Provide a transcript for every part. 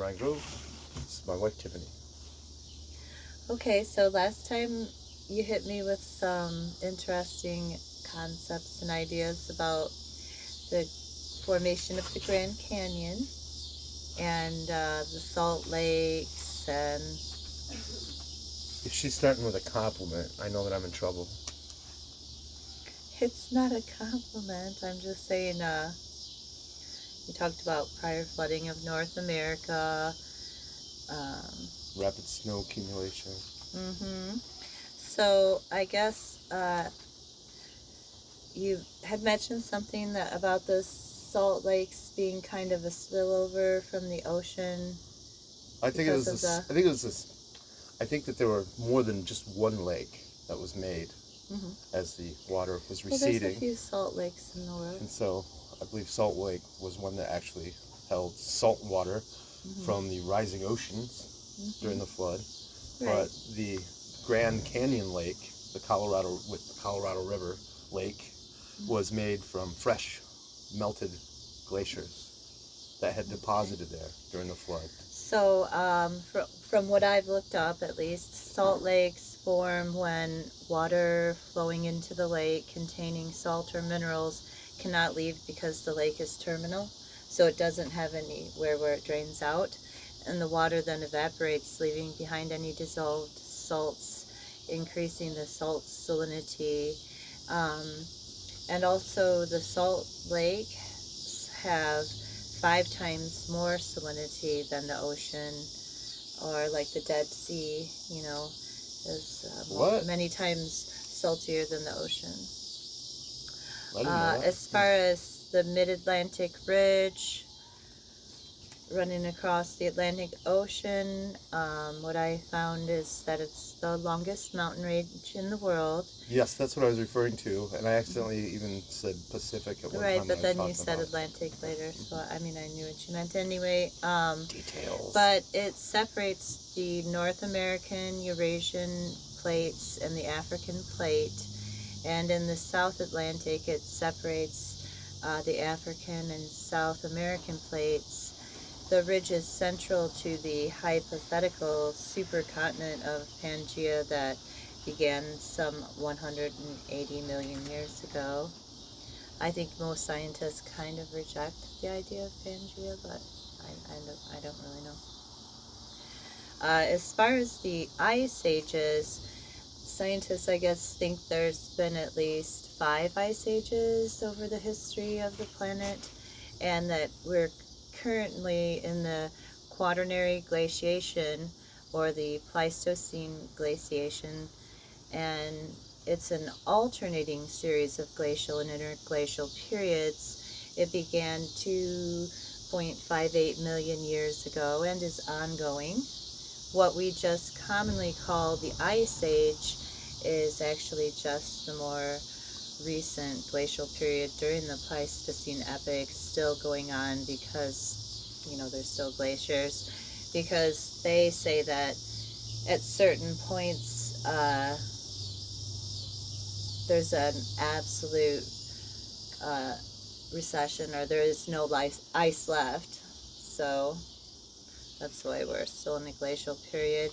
Ryan Grove. This is my wife, Tiffany. Okay, so last time you hit me with some interesting concepts and ideas about the formation of the Grand Canyon and the Salt Lakes and... If she's starting with a compliment, I know that I'm in trouble. It's not a compliment. I'm just saying, you talked about prior flooding of North America. Rapid snow accumulation. Mm-hmm. So I guess you had mentioned something about the Salt Lakes being kind of a spillover from the ocean. I think that there were more than just one lake that was made as the water was receding. Well, there's a few salt lakes in the world. And so I believe Salt Lake was one that actually held salt water from the rising oceans during the flood. Right. But the Grand Canyon Lake, the Colorado River Lake, was made from fresh melted glaciers that had deposited there during the flood. So from what I've looked up, at least, salt lakes form when water flowing into the lake containing salt or minerals cannot leave because the lake is terminal, so it doesn't have anywhere where it drains out, and the water then evaporates, leaving behind any dissolved salts, increasing the salt salinity. And also the salt lakes have 5 times more salinity than the ocean, or like the Dead Sea, is many times saltier than the ocean. As far as the Mid-Atlantic Ridge running across the Atlantic Ocean, what I found is that it's the longest mountain range in the world. Yes, that's what I was referring to, and I accidentally even said Pacific at one time. Right, but then you said Atlantic later, so I knew what you meant anyway. Details. But it separates the North American, Eurasian plates and the African plate, and in the South Atlantic it separates the African and South American plates. The ridge is central to the hypothetical supercontinent of Pangaea that began some 180 million years ago. I think most scientists kind of reject the idea of Pangaea, but I don't really know. As far as the ice ages, scientists, I guess, think there's been at least 5 ice ages over the history of the planet, and that we're currently in the Quaternary Glaciation, or the Pleistocene Glaciation, and it's an alternating series of glacial and interglacial periods. It began 2.58 million years ago and is ongoing. What we just commonly call the Ice Age is actually just the more recent glacial period during the Pleistocene epoch, still going on because, there's still glaciers, because they say that at certain points there's an absolute recession, or there is no ice left. So that's why we're still in the glacial period.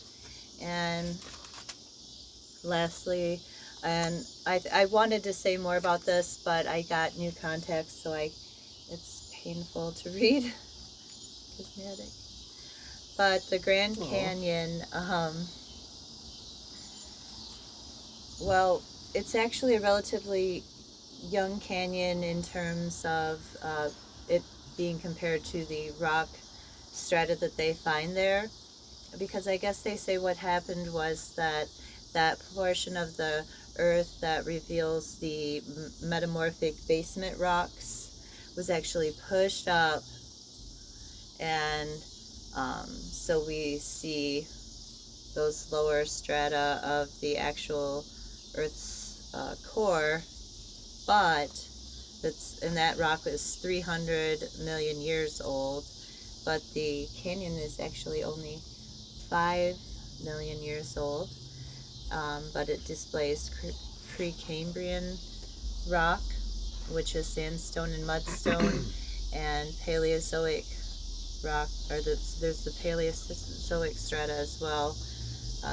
And lastly, and I wanted to say more about this, but I got new context, so it's painful to read. Gives me a headache. But the Grand Canyon, well, it's actually a relatively young canyon in terms of it being compared to the rock strata that they find there, because I guess they say what happened was that portion of the earth that reveals the metamorphic basement rocks was actually pushed up, and so we see those lower strata of the actual Earth's core, but that rock is 300 million years old, but the canyon is actually only 5 million years old, but it displays Precambrian rock, which is sandstone and mudstone, and Paleozoic rock, or there's the Paleozoic strata as well.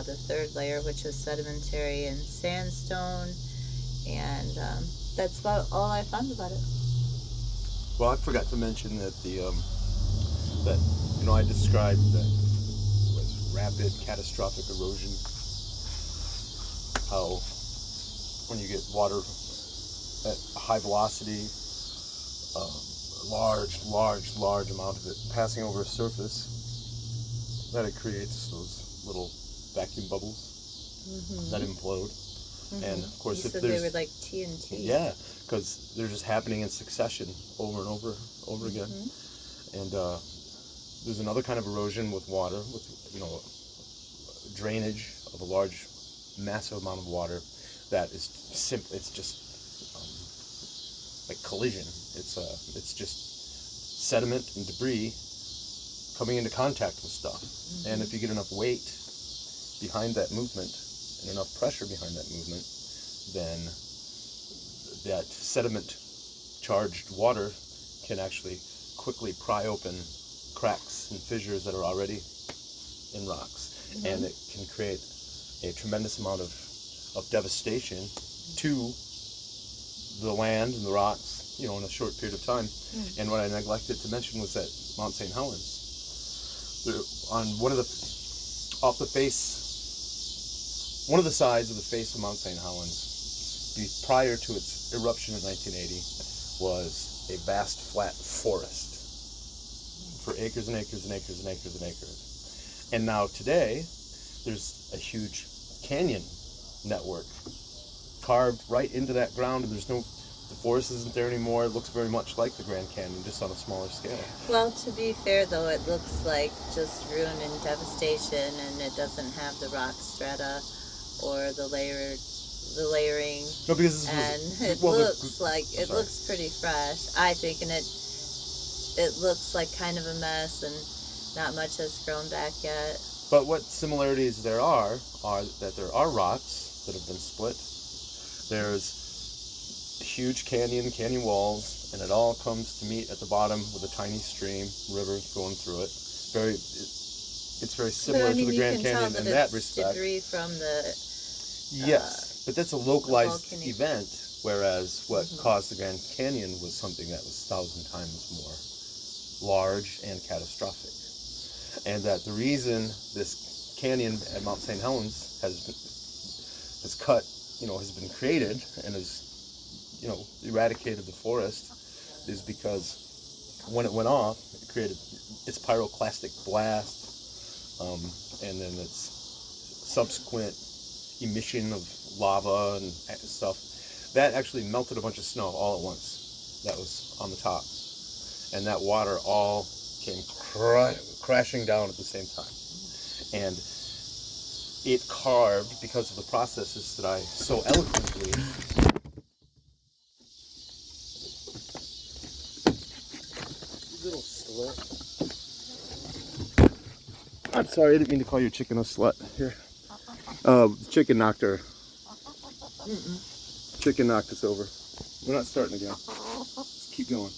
The third layer, which is sedimentary and sandstone, and that's about all I found about it. Well, I forgot to mention that that I described that was rapid catastrophic erosion. How when you get water at a high velocity, large amount of it passing over a surface, that it creates those little vacuum bubbles that implode. And of course, you said they were like TNT. Yeah, because they're just happening in succession over and over again. And there's another kind of erosion with water, with drainage of a large, massive amount of water that is simply, it's just like collision. It's just sediment and debris coming into contact with stuff. And if you get enough weight behind that movement and enough pressure behind that movement, then that sediment charged water can actually quickly pry open cracks and fissures that are already in rocks, and it can create a tremendous amount of devastation to the land and the rocks, in a short period of time. And what I neglected to mention was that Mount St. Helens, on one of the sides of the face of Mount St. Helens, prior to its eruption in 1980, was a vast flat forest for acres and acres and acres and acres and acres. And now today, there's a huge canyon network carved right into that ground, and the forest isn't there anymore. It looks very much like the Grand Canyon, just on a smaller scale. Well, to be fair though, it looks like just ruin and devastation, and it doesn't have the rock strata or the layering. No, because it looks pretty fresh, I think, and it looks like kind of a mess, and not much has grown back yet. But what similarities there are that there are rocks that have been split. There's huge canyon walls, and it all comes to meet at the bottom with a tiny stream, river going through it. It's very similar to the Grand Canyon in that respect. Debris from the yes, but that's a localized volcanic event, whereas what caused the Grand Canyon was something that was 1,000 times more large and catastrophic. And that the reason this canyon at Mount St. Helens has been created and has eradicated the forest is because when it went off, it created its pyroclastic blast, and then its subsequent emission of lava and stuff. That actually melted a bunch of snow all at once that was on the top. And that water all came crashing down at the same time. And it carved, because of the processes that I so eloquently little slut. I'm sorry, I didn't mean to call your chicken a slut. Here. Chicken knocked her. Chicken knocked us over. We're not starting again. Let's keep going.